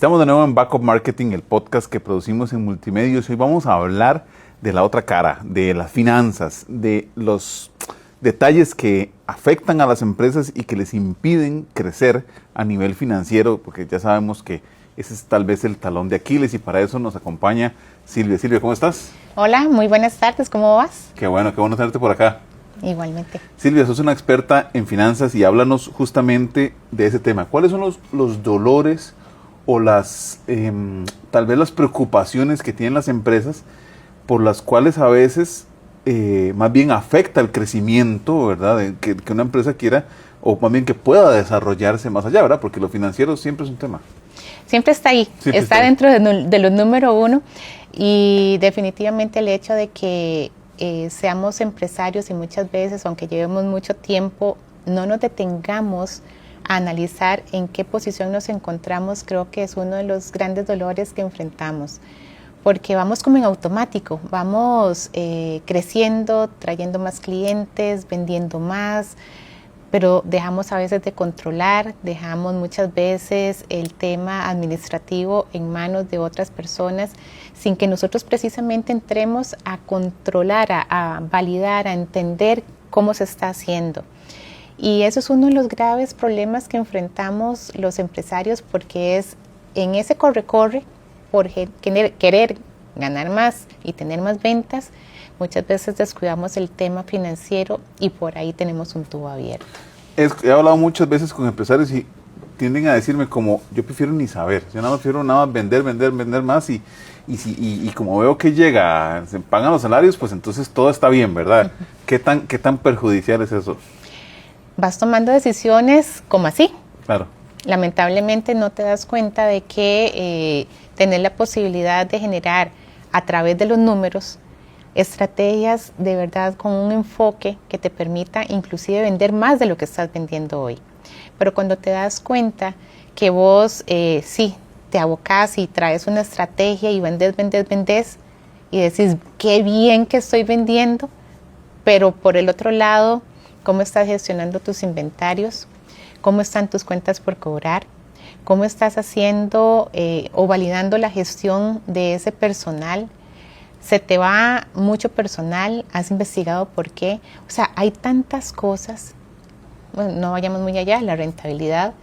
Estamos de nuevo en Backup Marketing, el podcast que producimos en Multimedios. Hoy vamos a hablar de la otra cara, de las finanzas, de los detalles que afectan a las empresas y que les impiden crecer a nivel financiero, porque ya sabemos que ese es tal vez el talón de Aquiles, y para eso nos acompaña Silvia. Silvia, ¿cómo estás? Hola, muy buenas tardes, ¿cómo vas? Qué bueno tenerte por acá. Igualmente. Silvia, sos una experta en finanzas y háblanos justamente de ese tema. ¿Cuáles son los dolores o las tal vez las preocupaciones que tienen las empresas por las cuales a veces más bien afecta el crecimiento, ¿verdad? Que una empresa quiera, o más bien que pueda desarrollarse más allá, ¿verdad? Porque lo financiero siempre es un tema. Siempre está ahí, está dentro de los número uno, y definitivamente el hecho de que seamos empresarios y muchas veces, aunque llevemos mucho tiempo, no nos detengamos a analizar en qué posición nos encontramos, creo que es uno de los grandes dolores que enfrentamos, porque vamos como en automático, vamos creciendo, trayendo más clientes, vendiendo más, pero dejamos a veces de controlar, dejamos muchas veces el tema administrativo en manos de otras personas, sin que nosotros precisamente entremos a controlar, a validar, a entender cómo se está haciendo. Y eso es uno de los graves problemas que enfrentamos los empresarios, porque es en ese corre-corre por querer ganar más y tener más ventas, muchas veces descuidamos el tema financiero y por ahí tenemos un tubo abierto. He hablado muchas veces con empresarios y tienden a decirme como, yo prefiero ni saber, yo nada más prefiero nada más vender más y como veo que llega, se pagan los salarios, pues entonces todo está bien, ¿verdad? ¿Qué tan perjudicial es eso? Vas tomando decisiones como así. Claro. Lamentablemente no te das cuenta de que tener la posibilidad de generar a través de los números estrategias de verdad con un enfoque que te permita inclusive vender más de lo que estás vendiendo hoy. Pero cuando te das cuenta que vos sí te abocás y traes una estrategia y vendes y decís qué bien que estoy vendiendo, pero por el otro lado, ¿cómo estás gestionando tus inventarios? ¿Cómo están tus cuentas por cobrar? ¿Cómo estás haciendo o validando la gestión de ese personal? ¿Se te va mucho personal? ¿Has investigado por qué? O sea, hay tantas cosas. Bueno, no vayamos muy allá, la rentabilidad.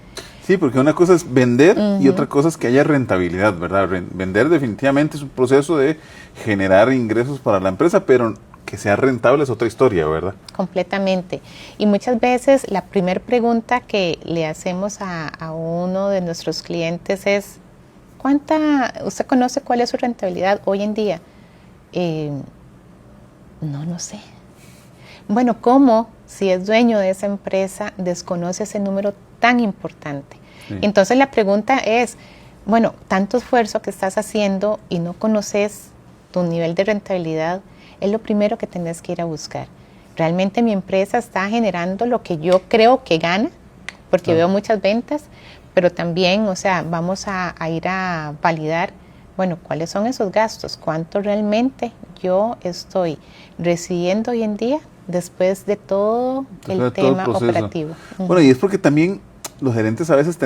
Sí, porque una cosa es vender y otra cosa es que haya rentabilidad, ¿verdad? Vender definitivamente es un proceso de generar ingresos para la empresa, pero que sea rentable es otra historia, ¿verdad? Completamente. Y muchas veces la primera pregunta que le hacemos a uno de nuestros clientes es, ¿usted conoce cuál es su rentabilidad hoy en día? No sé. Bueno, ¿cómo si es dueño de esa empresa desconoce ese número tan importante? Sí. Entonces la pregunta es, bueno, tanto esfuerzo que estás haciendo y no conoces tu nivel de rentabilidad, es lo primero que tenés que ir a buscar. ¿Realmente mi empresa está generando lo que yo creo que gana? Porque veo muchas ventas, pero también, o sea, vamos a ir a validar, bueno, ¿cuáles son esos gastos? ¿Cuánto realmente yo estoy recibiendo hoy en día después de todo el tema operativo? Bueno, y es porque también los gerentes a veces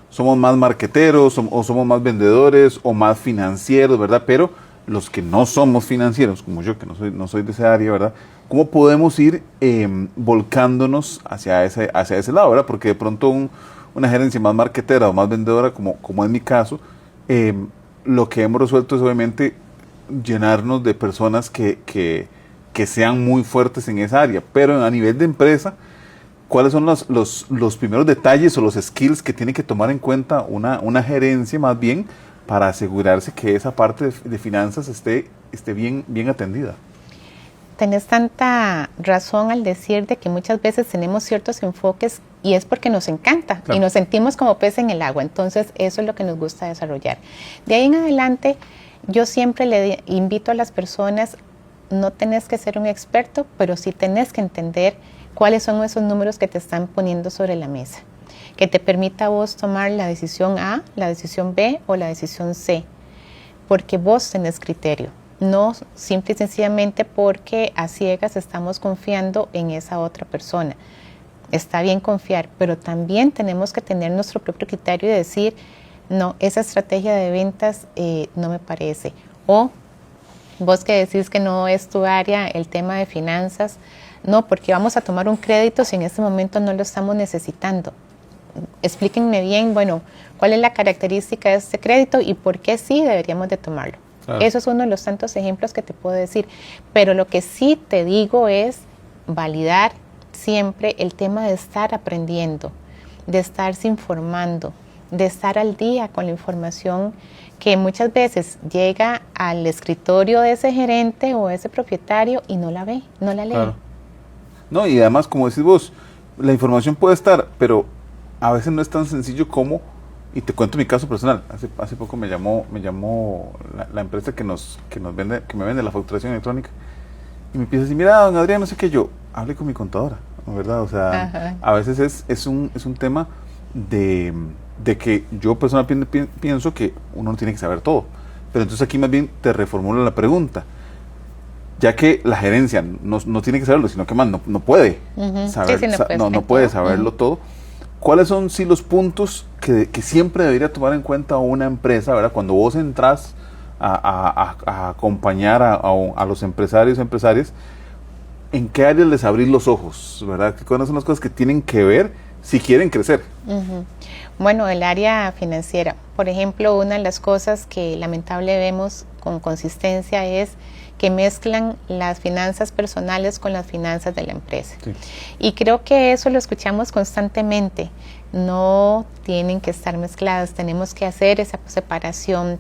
somos más marqueteros o somos más vendedores o más financieros, ¿verdad? Pero los que no somos financieros, como yo, que no soy de esa área, ¿verdad? ¿Cómo podemos ir volcándonos hacia ese lado, ¿verdad? Porque de pronto una gerencia más marketera o más vendedora, como es mi caso, lo que hemos resuelto es obviamente llenarnos de personas que sean muy fuertes en esa área. Pero a nivel de empresa, ¿cuáles son los primeros detalles o los skills que tiene que tomar en cuenta una gerencia más bien para asegurarse que esa parte de finanzas esté bien atendida? Tenés tanta razón al decir de que muchas veces tenemos ciertos enfoques y es porque nos encanta, claro, y nos sentimos como pez en el agua, entonces eso es lo que nos gusta desarrollar. De ahí en adelante, yo siempre le invito a las personas, no tenés que ser un experto, pero sí tenés que entender cuáles son esos números que te están poniendo sobre la mesa, que te permita a vos tomar la decisión A, la decisión B o la decisión C, porque vos tenés criterio. No simple y sencillamente porque a ciegas estamos confiando en esa otra persona. Está bien confiar, pero también tenemos que tener nuestro propio criterio y decir, no, esa estrategia de ventas no me parece. O vos que decís que no es tu área el tema de finanzas, no, porque vamos a tomar un crédito si en este momento no lo estamos necesitando. Explíquenme bien, bueno, cuál es la característica de este crédito y por qué sí deberíamos de tomarlo. Claro. Eso es uno de los tantos ejemplos que te puedo decir. Pero lo que sí te digo es validar siempre el tema de estar aprendiendo, de estarse informando, de estar al día con la información que muchas veces llega al escritorio de ese gerente o ese propietario y no la ve, no la lee. Claro. No, y además, como decís vos, la información puede estar, pero a veces no es tan sencillo como, y te cuento mi caso personal, hace poco me llamó la empresa que me vende la facturación electrónica, y me empieza a decir, mira, don Adrián, no sé qué, yo hablé con mi contadora, ¿verdad? O sea, ajá, a veces es un tema de que yo personalmente pienso que uno no tiene que saber todo, pero entonces aquí más bien te reformulo la pregunta, ya que la gerencia no tiene que saberlo, sino que más no puede saber, sí, no puede saberlo todo. ¿Cuáles son sí los puntos que siempre debería tomar en cuenta una empresa, ¿verdad? Cuando vos entras a acompañar a los empresarios y empresarias, ¿en qué áreas les abrir los ojos, ¿verdad? ¿Cuáles son las cosas que tienen que ver si quieren crecer? Bueno, el área financiera, por ejemplo, una de las cosas que lamentablemente vemos con consistencia es que mezclan las finanzas personales con las finanzas de la empresa. Sí. Y creo que eso lo escuchamos constantemente. No tienen que estar mezcladas, tenemos que hacer esa separación,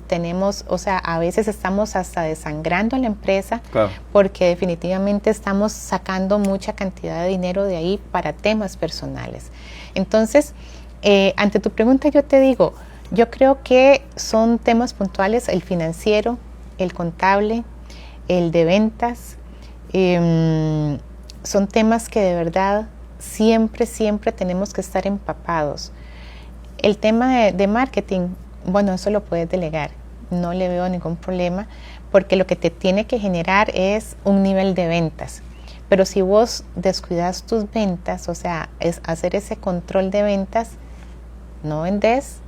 a veces estamos hasta desangrando a la empresa, claro, porque definitivamente estamos sacando mucha cantidad de dinero de ahí para temas personales. Entonces, ante tu pregunta yo te digo, yo creo que son temas puntuales, el financiero, el contable, el de ventas, son temas que de verdad siempre tenemos que estar empapados. El tema de marketing, bueno, eso lo puedes delegar, no le veo ningún problema, porque lo que te tiene que generar es un nivel de ventas. Pero si vos descuidas tus ventas, o sea, es hacer ese control de ventas, no vendés,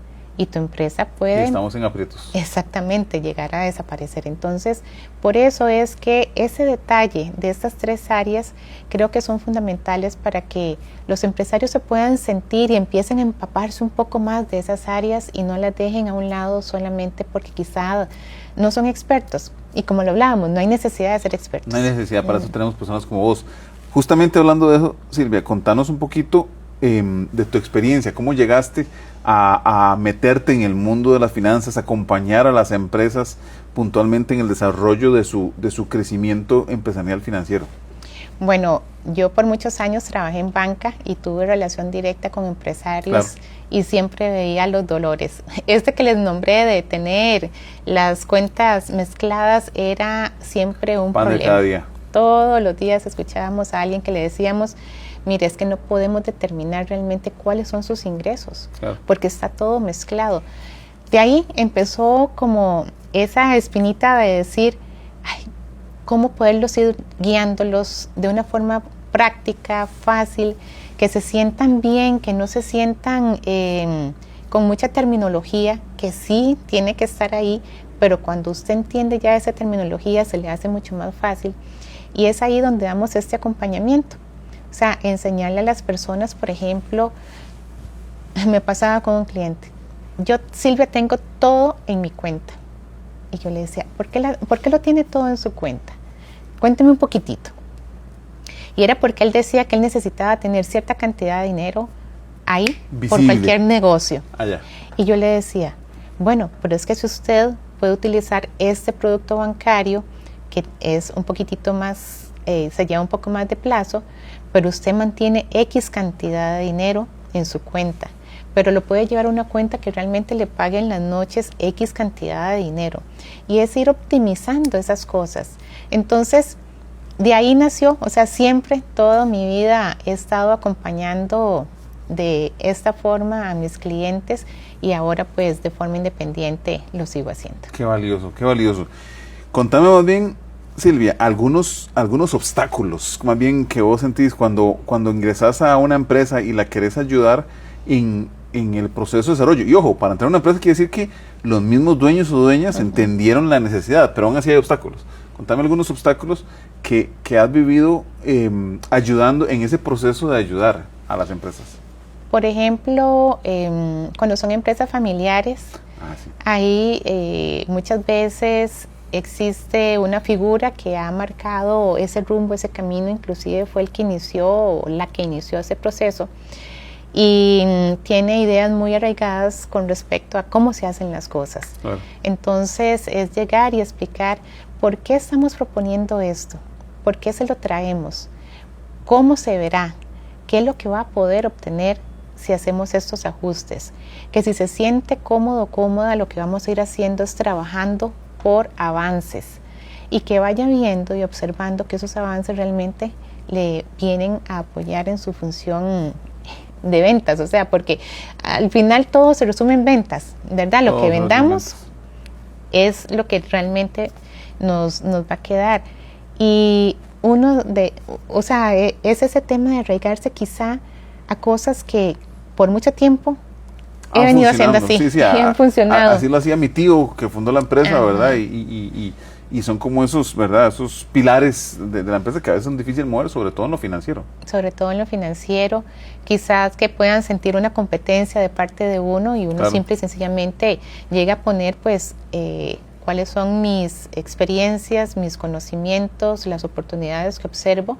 y tu empresa puede... Y estamos en aprietos. Exactamente, llegar a desaparecer. Entonces, por eso es que ese detalle de estas tres áreas creo que son fundamentales para que los empresarios se puedan sentir y empiecen a empaparse un poco más de esas áreas y no las dejen a un lado solamente porque quizá no son expertos. Y como lo hablábamos, no hay necesidad de ser expertos. No hay necesidad, para eso tenemos personas como vos. Justamente hablando de eso, Silvia, contanos un poquito de tu experiencia, cómo llegaste a meterte en el mundo de las finanzas, acompañar a las empresas puntualmente en el desarrollo de su crecimiento empresarial financiero. Bueno, yo por muchos años trabajé en banca y tuve relación directa con empresarios, claro, y siempre veía los dolores. Este que les nombré de tener las cuentas mezcladas era siempre un problema. Cada día. Todos los días escuchábamos a alguien que le decíamos, mire, es que no podemos determinar realmente cuáles son sus ingresos, claro, porque está todo mezclado. De ahí empezó como esa espinita de decir, ay, ¿cómo poderlos ir guiándolos de una forma práctica, fácil, que se sientan bien, que no se sientan con mucha terminología, que sí tiene que estar ahí, pero cuando usted entiende ya esa terminología se le hace mucho más fácil? Y es ahí donde damos este acompañamiento. O sea, enseñarle a las personas, por ejemplo, me pasaba con un cliente. Yo, Silvia, tengo todo en mi cuenta. Y yo le decía, ¿por qué lo tiene todo en su cuenta? Cuénteme un poquitito. Y era porque él decía que él necesitaba tener cierta cantidad de dinero ahí, visible, por cualquier negocio. Allá. Y yo le decía, bueno, pero es que si usted puede utilizar este producto bancario, que es un poquitito más, se lleva un poco más de plazo, pero usted mantiene X cantidad de dinero en su cuenta, pero lo puede llevar a una cuenta que realmente le pague en las noches X cantidad de dinero, y es ir optimizando esas cosas. Entonces, de ahí nació, o sea, siempre, toda mi vida he estado acompañando de esta forma a mis clientes, y ahora pues de forma independiente lo sigo haciendo. Qué valioso, qué valioso. Contame más bien, Silvia, algunos obstáculos, más bien que vos sentís cuando ingresás a una empresa y la querés ayudar en en el proceso de desarrollo. Y ojo, para entrar a una empresa quiere decir que los mismos dueños o dueñas entendieron la necesidad, pero aún así hay obstáculos. Contame algunos obstáculos que has vivido ayudando en ese proceso de ayudar a las empresas. Por ejemplo, cuando son empresas familiares, sí. ahí muchas veces existe una figura que ha marcado ese rumbo, ese camino, inclusive fue el que inició o la que inició ese proceso, y tiene ideas muy arraigadas con respecto a cómo se hacen las cosas. Claro. Entonces es llegar y explicar por qué estamos proponiendo esto, por qué se lo traemos, cómo se verá, qué es lo que va a poder obtener si hacemos estos ajustes, que si se siente cómodo o cómoda, lo que vamos a ir haciendo es trabajando por avances y que vaya viendo y observando que esos avances realmente le vienen a apoyar en su función de ventas, o sea, porque al final todo se resume en ventas, ¿verdad? Lo que vendamos es lo que realmente nos va a quedar. Y es ese tema de arraigarse quizá a cosas que por mucho tiempo he venido haciendo así, y han funcionado. Así lo hacía mi tío que fundó la empresa, ¿verdad? Y son como esos, ¿verdad? Esos pilares de la empresa que a veces son difíciles de mover, sobre todo en lo financiero. Sobre todo en lo financiero, quizás que puedan sentir una competencia de parte de uno y uno simple y sencillamente llega a poner pues cuáles son mis experiencias, mis conocimientos, las oportunidades que observo,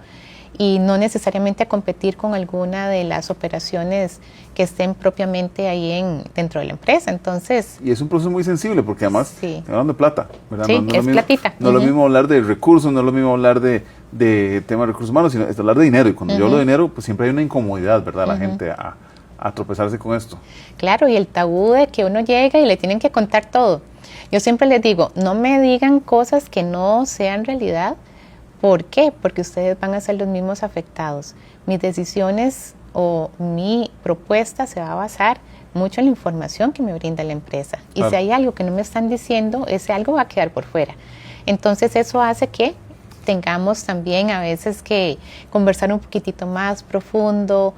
y no necesariamente a competir con alguna de las operaciones que estén propiamente ahí dentro de la empresa. Entonces, y es un proceso muy sensible porque además estamos hablando de plata, ¿verdad? Sí, no es platita. No es lo mismo hablar de recursos, no es lo mismo hablar de temas de recursos humanos, sino es hablar de dinero. Y cuando yo hablo de dinero, pues siempre hay una incomodidad, ¿verdad? La gente a tropezarse con esto. Claro, y el tabú de que uno llega y le tienen que contar todo. Yo siempre les digo, no me digan cosas que no sean realidad. ¿Por qué? Porque ustedes van a ser los mismos afectados. Mis decisiones o mi propuesta se va a basar mucho en la información que me brinda la empresa. Y si hay algo que no me están diciendo, ese algo va a quedar por fuera. Entonces eso hace que tengamos también a veces que conversar un poquitito más profundo,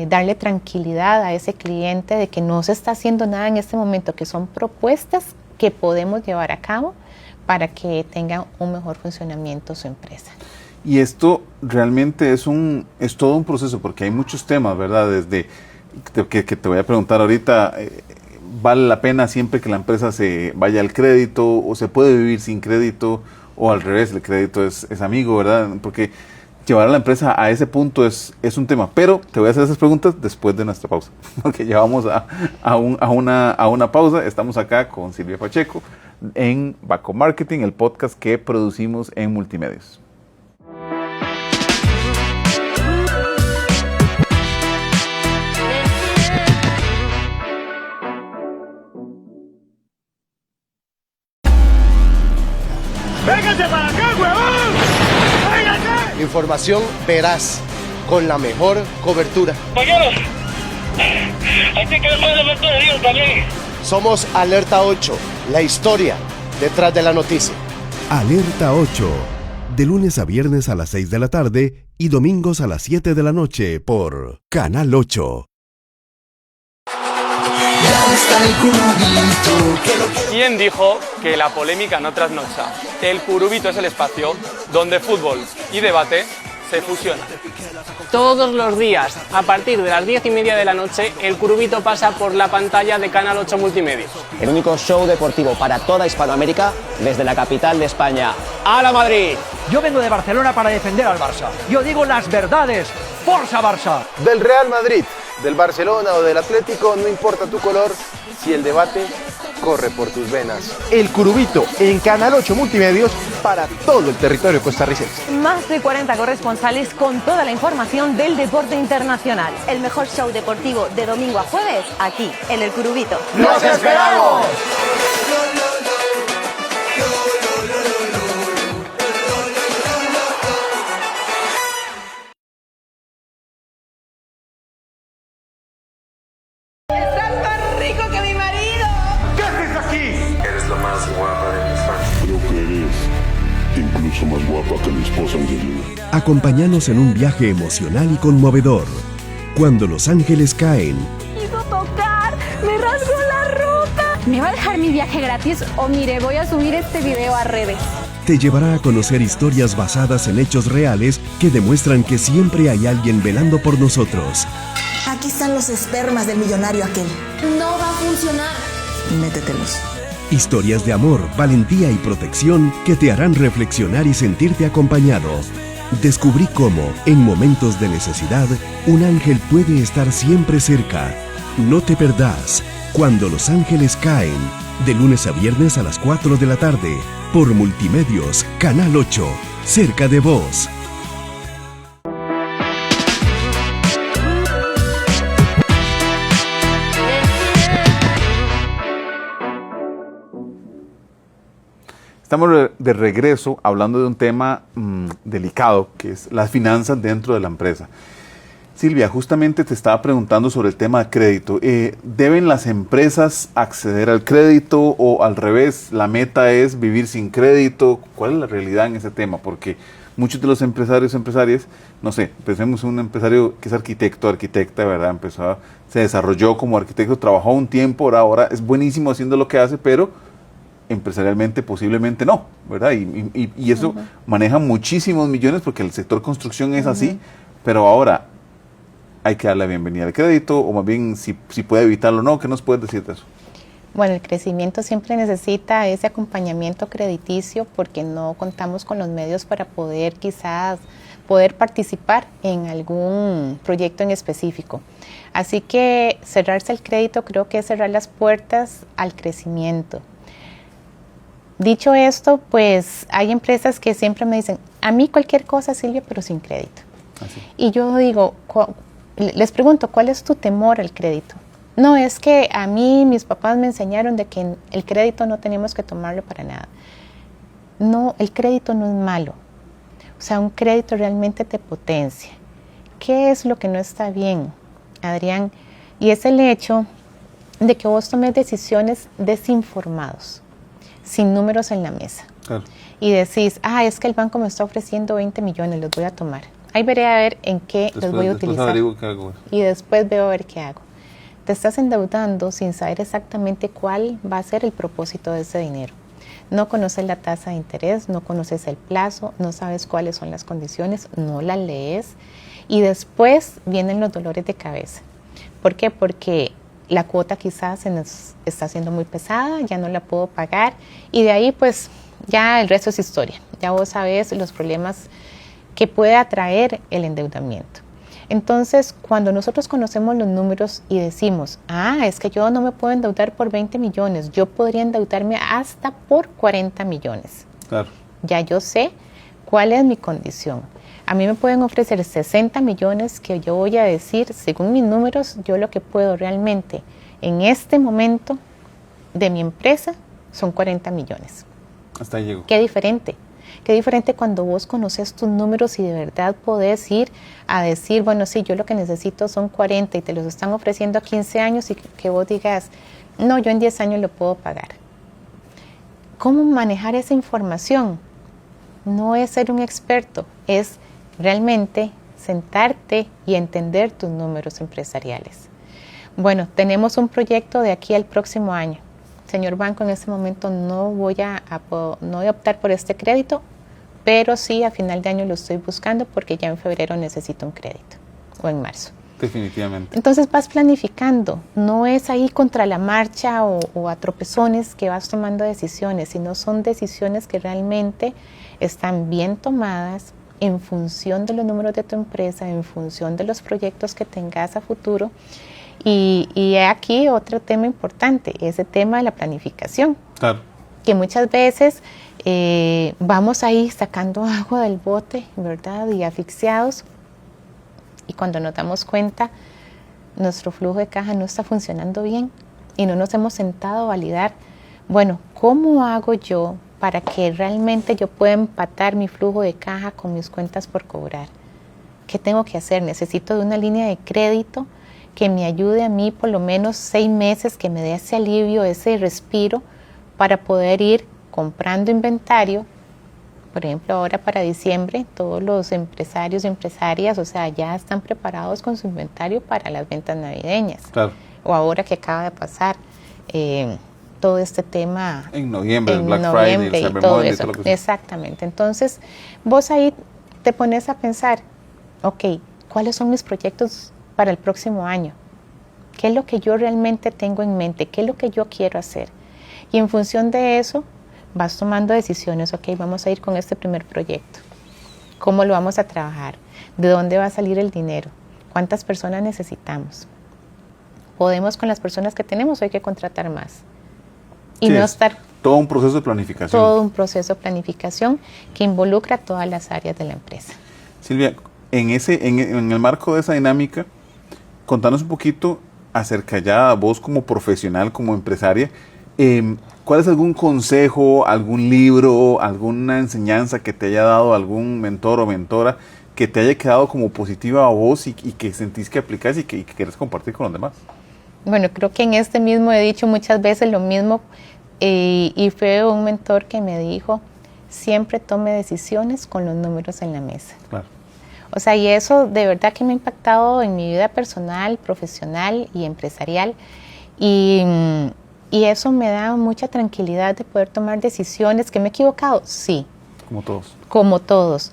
darle tranquilidad a ese cliente de que no se está haciendo nada en este momento, que son propuestas que podemos llevar a cabo para que tenga un mejor funcionamiento su empresa. Y esto realmente es todo un proceso, porque hay muchos temas, ¿verdad? Desde que te voy a preguntar ahorita, ¿vale la pena siempre que la empresa se vaya al crédito o se puede vivir sin crédito o al revés, el crédito es amigo, ¿verdad? Porque llevar a la empresa a ese punto es un tema, pero te voy a hacer esas preguntas después de nuestra pausa, porque ya vamos a una pausa. Estamos acá con Silvia Pacheco en Baco Marketing, el podcast que producimos en Multimedios. ¡Véngase para acá, huevón! ¡Véngase! Información veraz, con la mejor cobertura. Compañeros, hay que ver más elemento de Dios también. Somos Alerta 8, la historia detrás de la noticia. Alerta 8, de lunes a viernes a las 6 de la tarde y domingos a las 7 de la noche por Canal 8. ¿Quién dijo que la polémica no trasnocha? El Curubito es el espacio donde fútbol y debate se fusionan. Todos los días, a partir de las 10:30 de la noche, el Curubito pasa por la pantalla de Canal 8 Multimedios. El único show deportivo para toda Hispanoamérica desde la capital de España. ¡Hala Madrid! Yo vengo de Barcelona para defender al Barça. Yo digo las verdades. ¡Forza Barça! Del Real Madrid, del Barcelona o del Atlético, no importa tu color, si el debate corre por tus venas. El Curubito en Canal 8 Multimedios para todo el territorio costarricense. Más de 40 corresponsales con toda la información del deporte internacional. El mejor show deportivo de domingo a jueves, aquí, en El Curubito. ¡Nos esperamos! ¡Estás más rico que mi marido! ¿Qué haces aquí? Eres la más guapa de mis fans. Creo que eres incluso más guapa que mi esposa Angelina. Acompáñanos en un viaje emocional y conmovedor. Cuando los ángeles caen. ¡Quiso tocar! ¡Me rasgo la ropa! ¿Me va a dejar mi viaje gratis o mire, voy a subir este video a redes? Te llevará a conocer historias basadas en hechos reales que demuestran que siempre hay alguien velando por nosotros. Aquí están los espermas del millonario aquel. No va a funcionar. Métetelos. Historias de amor, valentía y protección que te harán reflexionar y sentirte acompañado. Descubrí cómo, en momentos de necesidad, un ángel puede estar siempre cerca. No te perdás Cuando los ángeles caen, de lunes a viernes a las 4 de la tarde, por Multimedios, Canal 8, cerca de vos. Estamos de regreso hablando de un tema delicado, que es las finanzas dentro de la empresa. Silvia, justamente te estaba preguntando sobre el tema de crédito. ¿Deben las empresas acceder al crédito o al revés? ¿La meta es vivir sin crédito? ¿Cuál es la realidad en ese tema? Porque muchos de los empresarios, empresarias, no sé, pensemos en un empresario que es arquitecto, arquitecta, ¿verdad? Se desarrolló como arquitecto, trabajó un tiempo, ahora es buenísimo haciendo lo que hace, pero empresarialmente posiblemente no, ¿verdad? Y eso maneja muchísimos millones porque el sector construcción es así, pero ahora hay que darle la bienvenida al crédito, o más bien si puede evitarlo o no. ¿Qué nos puedes decir de eso? Bueno, el crecimiento siempre necesita ese acompañamiento crediticio porque no contamos con los medios para poder poder participar en algún proyecto en específico. Así que cerrarse el crédito creo que es cerrar las puertas al crecimiento. Dicho esto, pues hay empresas que siempre me dicen, a mí cualquier cosa, Silvia, pero sin crédito. Así. Y yo digo, les pregunto, ¿cuál es tu temor al crédito? No, es que a mí mis papás me enseñaron de que el crédito no teníamos que tomarlo para nada. No, el crédito no es malo. O sea, un crédito realmente te potencia. ¿Qué es lo que no está bien, Adrián? Y es el hecho de que vos tomes decisiones desinformados, sin números en la mesa. Claro. Y decís, es que el banco me está ofreciendo 20 millones, los voy a tomar. Ahí veré a ver en qué los voy a utilizar. Qué hago. Y después veo a ver qué hago. Te estás endeudando sin saber exactamente cuál va a ser el propósito de ese dinero. No conoces la tasa de interés, no conoces el plazo, no sabes cuáles son las condiciones, no las lees. Y después vienen los dolores de cabeza. ¿Por qué? Porque la cuota quizás se nos está haciendo muy pesada, ya no la puedo pagar. Y de ahí pues ya el resto es historia. Ya vos sabés los problemas que puede atraer el endeudamiento. Entonces, cuando nosotros conocemos los números y decimos, es que yo no me puedo endeudar por 20 millones, yo podría endeudarme hasta por 40 millones. Claro. Ya yo sé cuál es mi condición. A mí me pueden ofrecer 60 millones que yo voy a decir, según mis números, yo lo que puedo realmente en este momento de mi empresa son 40 millones. Hasta ahí llego. Qué diferente. Qué diferente cuando vos conoces tus números y de verdad podés ir a decir, bueno, sí, yo lo que necesito son 40 y te los están ofreciendo a 15 años y que vos digas, no, yo en 10 años lo puedo pagar. ¿Cómo manejar esa información? No es ser un experto, es realmente sentarte y entender tus números empresariales. Bueno, tenemos un proyecto de aquí al próximo año. Señor banco, en este momento no voy a optar por este crédito, pero sí a final de año lo estoy buscando porque ya en febrero necesito un crédito, o en marzo. Definitivamente. Entonces vas planificando, no es ahí contra la marcha o a tropezones que vas tomando decisiones, sino son decisiones que realmente están bien tomadas en función de los números de tu empresa, en función de los proyectos que tengas a futuro. Y aquí otro tema importante, ese tema de la planificación. Claro. Que muchas veces vamos ahí sacando agua del bote, ¿verdad? Y asfixiados. Y cuando nos damos cuenta, nuestro flujo de caja no está funcionando bien y no nos hemos sentado a validar, bueno, ¿cómo hago yo para que realmente yo pueda empatar mi flujo de caja con mis cuentas por cobrar? ¿Qué tengo que hacer? Necesito de una línea de crédito que me ayude a mí por lo menos 6 meses, que me dé ese alivio, ese respiro para poder ir comprando inventario. Por ejemplo, ahora para diciembre, todos los empresarios y empresarias, o sea, ya están preparados con su inventario para las ventas navideñas. Claro. o ahora que acaba de pasar todo este tema en noviembre, el Black Friday, el Cyber Monday, todo lo que sea. Exactamente. Entonces, vos ahí te pones a pensar, ok, ¿cuáles son mis proyectos para el próximo año? ¿Qué es lo que yo realmente tengo en mente? ¿Qué es lo que yo quiero hacer? Y en función de eso, vas tomando decisiones, ok, vamos a ir con este primer proyecto. ¿Cómo lo vamos a trabajar? ¿De dónde va a salir el dinero? ¿Cuántas personas necesitamos? ¿Podemos con las personas que tenemos o hay que contratar más? Y sí, no estar... Todo un proceso de planificación. Todo un proceso de planificación que involucra todas las áreas de la empresa. Silvia, en el marco de esa dinámica, contanos un poquito acerca ya vos como profesional, como empresaria, ¿cuál es algún consejo, algún libro, alguna enseñanza que te haya dado algún mentor o mentora que te haya quedado como positiva a vos y que sentís que aplicás y que querés compartir con los demás? Bueno, creo que en este mismo he dicho muchas veces lo mismo y fue un mentor que me dijo, siempre tome decisiones con los números en la mesa. Claro. O sea, y eso de verdad que me ha impactado en mi vida personal, profesional y empresarial. Y eso me da mucha tranquilidad de poder tomar decisiones. ¿Que me he equivocado? Sí. Como todos. Como todos.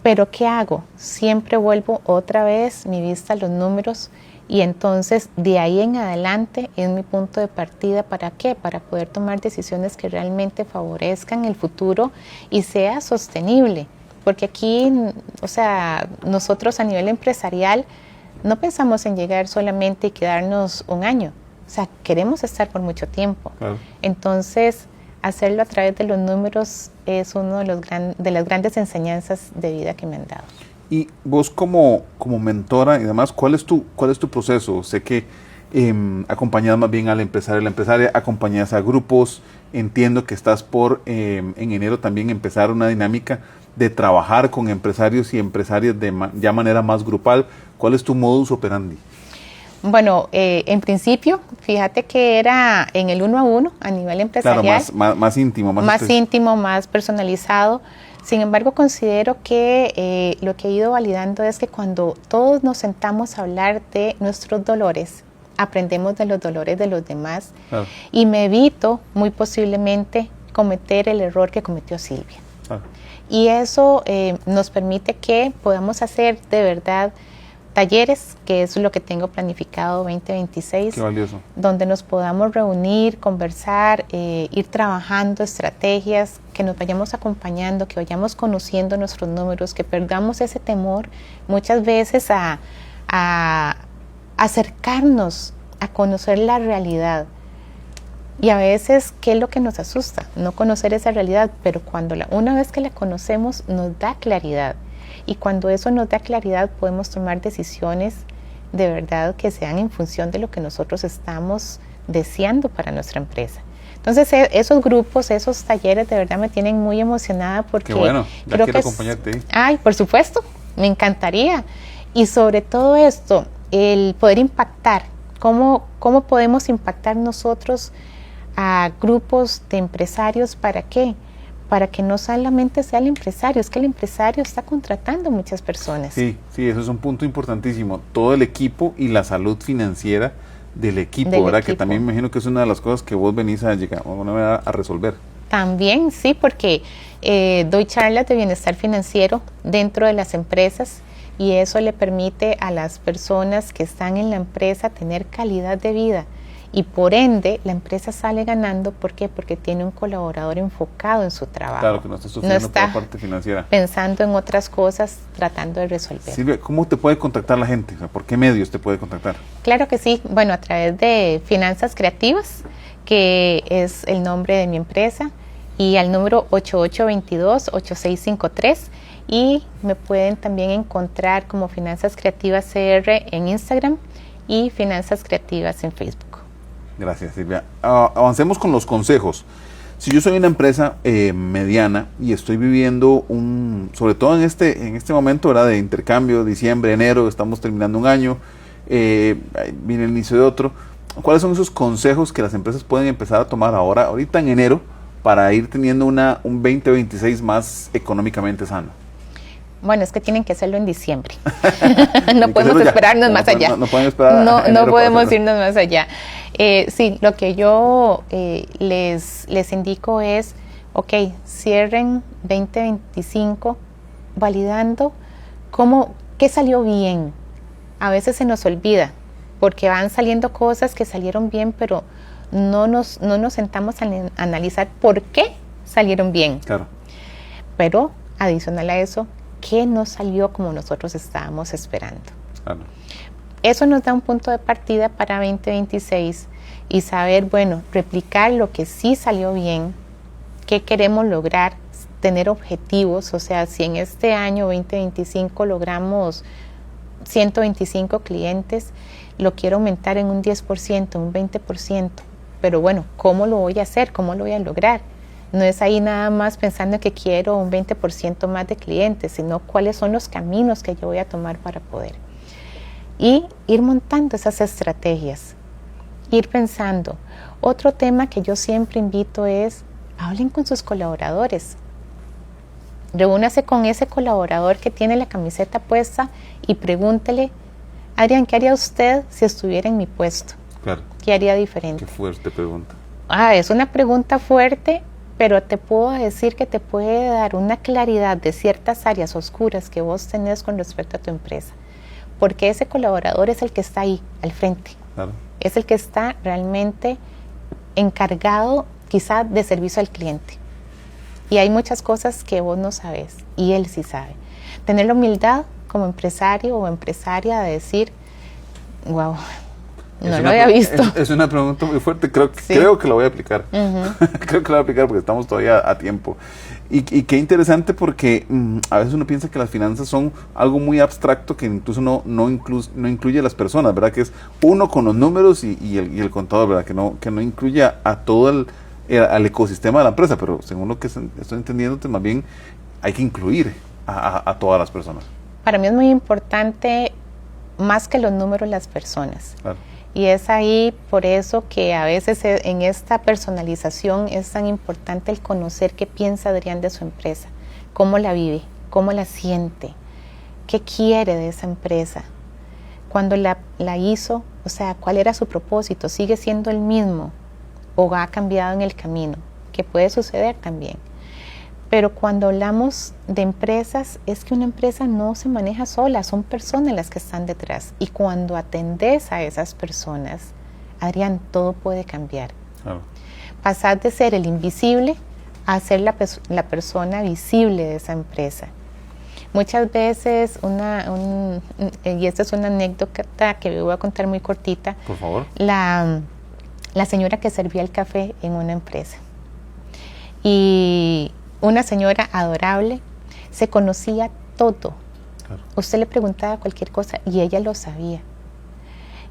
Pero ¿qué hago? Siempre vuelvo otra vez mi vista a los números y entonces de ahí en adelante es mi punto de partida. ¿Para qué? Para poder tomar decisiones que realmente favorezcan el futuro y sea sostenible. Porque aquí, o sea, nosotros a nivel empresarial no pensamos en llegar solamente y quedarnos un año. O sea, queremos estar por mucho tiempo. Claro. Entonces, hacerlo a través de los números es uno de las grandes enseñanzas de vida que me han dado. Y vos como mentora y demás, ¿cuál es tu proceso? Sé que acompañas más bien al empresario, la empresaria, acompañas a grupos. Entiendo que estás por en enero también empezar una dinámica de trabajar con empresarios y empresarias de ya manera más grupal. ¿Cuál es tu modus operandi? Bueno, en principio, fíjate que era en el 1 a 1 a nivel empresarial. Claro, más íntimo. Más íntimo, más personalizado. Sin embargo, considero que lo que he ido validando es que cuando todos nos sentamos a hablar de nuestros dolores, aprendemos de los dolores de los demás. Claro. Y me evito muy posiblemente cometer el error que cometió Silvia. Claro. Y eso nos permite que podamos hacer de verdad talleres, que es lo que tengo planificado 2026, Qué valioso. Donde nos podamos reunir, conversar, ir trabajando estrategias, que nos vayamos acompañando, que vayamos conociendo nuestros números, que perdamos ese temor muchas veces a acercarnos a conocer la realidad. Y a veces, ¿qué es lo que nos asusta? No conocer esa realidad, pero una vez que la conocemos nos da claridad. Y cuando eso nos da claridad podemos tomar decisiones de verdad que sean en función de lo que nosotros estamos deseando para nuestra empresa. Entonces esos grupos, esos talleres de verdad me tienen muy emocionada porque... Qué bueno, ya creo quiero que acompañarte. Ay, por supuesto, me encantaría. Y sobre todo esto, el poder impactar, ¿cómo podemos impactar nosotros a grupos de empresarios? ¿Para qué? Para que no solamente sea el empresario, es que el empresario está contratando muchas personas. Sí, eso es un punto importantísimo. Todo el equipo y la salud financiera del equipo, ¿verdad? Que también me imagino que es una de las cosas que vos venís a resolver. También, sí, porque doy charlas de bienestar financiero dentro de las empresas y eso le permite a las personas que están en la empresa tener calidad de vida. Y por ende, la empresa sale ganando. ¿Por qué? Porque tiene un colaborador enfocado en su trabajo. Claro, que no está sufriendo toda la parte financiera. Pensando en otras cosas, tratando de resolver. Silvia, ¿cómo te puede contactar la gente? O sea, ¿por qué medios te puede contactar? Claro que sí. Bueno, a través de Finanzas Creativas, que es el nombre de mi empresa, y al número 8822-8653. Y me pueden también encontrar como Finanzas Creativas CR en Instagram y Finanzas Creativas en Facebook. Gracias, Silvia. Avancemos con los consejos. Si yo soy una empresa mediana y estoy viviendo sobre todo en este momento, ¿verdad?, de intercambio, diciembre, enero, estamos terminando un año, viene el inicio de otro, ¿cuáles son esos consejos que las empresas pueden empezar a tomar ahorita en enero, para ir teniendo un 2026 más económicamente sano? Bueno, es que tienen que hacerlo en diciembre. No podemos esperarnos más allá. No pueden esperar. No podemos irnos más allá. Sí, lo que yo les indico es, ok, cierren 2025 validando qué salió bien. A veces se nos olvida, porque van saliendo cosas que salieron bien, pero no nos sentamos a analizar por qué salieron bien. Claro. Pero adicional a eso, ¿qué no salió como nosotros estábamos esperando? Claro. Eso nos da un punto de partida para 2026 y saber, bueno, replicar lo que sí salió bien, qué queremos lograr, tener objetivos. O sea, si en este año 2025 logramos 125 clientes, lo quiero aumentar en un 10%, un 20%. Pero bueno, ¿cómo lo voy a hacer? ¿Cómo lo voy a lograr? No es ahí nada más pensando que quiero un 20% más de clientes, sino cuáles son los caminos que yo voy a tomar para poder. Y ir montando esas estrategias, ir pensando. Otro tema que yo siempre invito es, hablen con sus colaboradores. Reúnase con ese colaborador que tiene la camiseta puesta y pregúntele, Adrián, ¿qué haría usted si estuviera en mi puesto? Claro. ¿Qué haría diferente? Qué fuerte pregunta. Es una pregunta fuerte, pero te puedo decir que te puede dar una claridad de ciertas áreas oscuras que vos tenés con respecto a tu empresa. Porque ese colaborador es el que está ahí, al frente. Claro. Es el que está realmente encargado, quizá, de servicio al cliente. Y hay muchas cosas que vos no sabes, y él sí sabe. Tener la humildad como empresario o empresaria de decir, wow, no lo había visto. Es una pregunta muy fuerte, creo que lo voy a aplicar. Creo que lo voy a aplicar porque estamos todavía a tiempo. Y qué interesante porque a veces uno piensa que las finanzas son algo muy abstracto que incluso no incluye a las personas, ¿verdad? Que es uno con los números y el contador, ¿verdad? Que no incluye a todo al ecosistema de la empresa, pero según lo que estoy entendiendo, más bien hay que incluir a todas las personas. Para mí es muy importante, más que los números, las personas. Claro. Y es ahí por eso que a veces en esta personalización es tan importante el conocer qué piensa Adrián de su empresa, cómo la vive, cómo la siente, qué quiere de esa empresa. Cuando la hizo, o sea, cuál era su propósito, sigue siendo el mismo o ha cambiado en el camino, que puede suceder también. Pero cuando hablamos de empresas, es que una empresa no se maneja sola, son personas las que están detrás. Y cuando atendes a esas personas, Adrián, todo puede cambiar. Claro. Pasar de ser el invisible a ser la persona visible de esa empresa. Muchas veces, y esta es una anécdota que voy a contar muy cortita. Por favor. La señora que servía el café en una empresa. Y una señora adorable, se conocía todo. Claro. Usted le preguntaba cualquier cosa y ella lo sabía.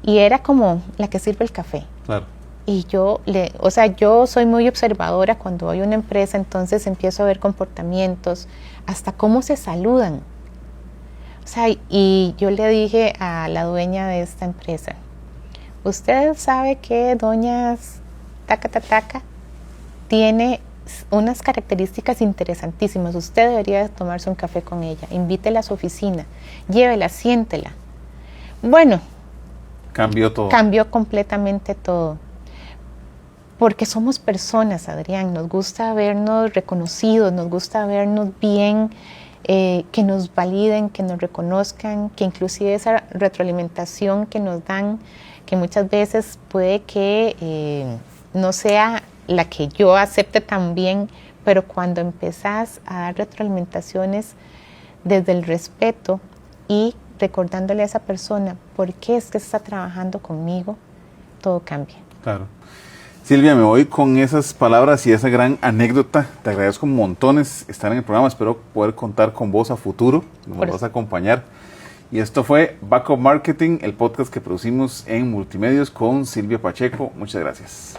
Y era como la que sirve el café. Claro. Y yo soy muy observadora cuando voy a una empresa, entonces empiezo a ver comportamientos, hasta cómo se saludan. O sea, y yo le dije a la dueña de esta empresa, usted sabe que doña Taca tiene unas características interesantísimas. Usted debería tomarse un café con ella, invítela a su oficina, llévela, siéntela. Bueno, cambió todo. Cambió completamente todo. Porque somos personas, Adrián, nos gusta vernos reconocidos, nos gusta vernos bien, que nos validen, que nos reconozcan, que inclusive esa retroalimentación que nos dan, que muchas veces puede que no sea la que yo acepte también, pero cuando empezás a dar retroalimentaciones desde el respeto y recordándole a esa persona por qué es que está trabajando conmigo, todo cambia. Claro. Silvia, me voy con esas palabras y esa gran anécdota. Te agradezco montones estar en el programa. Espero poder contar con vos a futuro. Nos vas a acompañar. Y esto fue Back of Marketing, el podcast que producimos en Multimedios con Silvia Pacheco. Muchas gracias.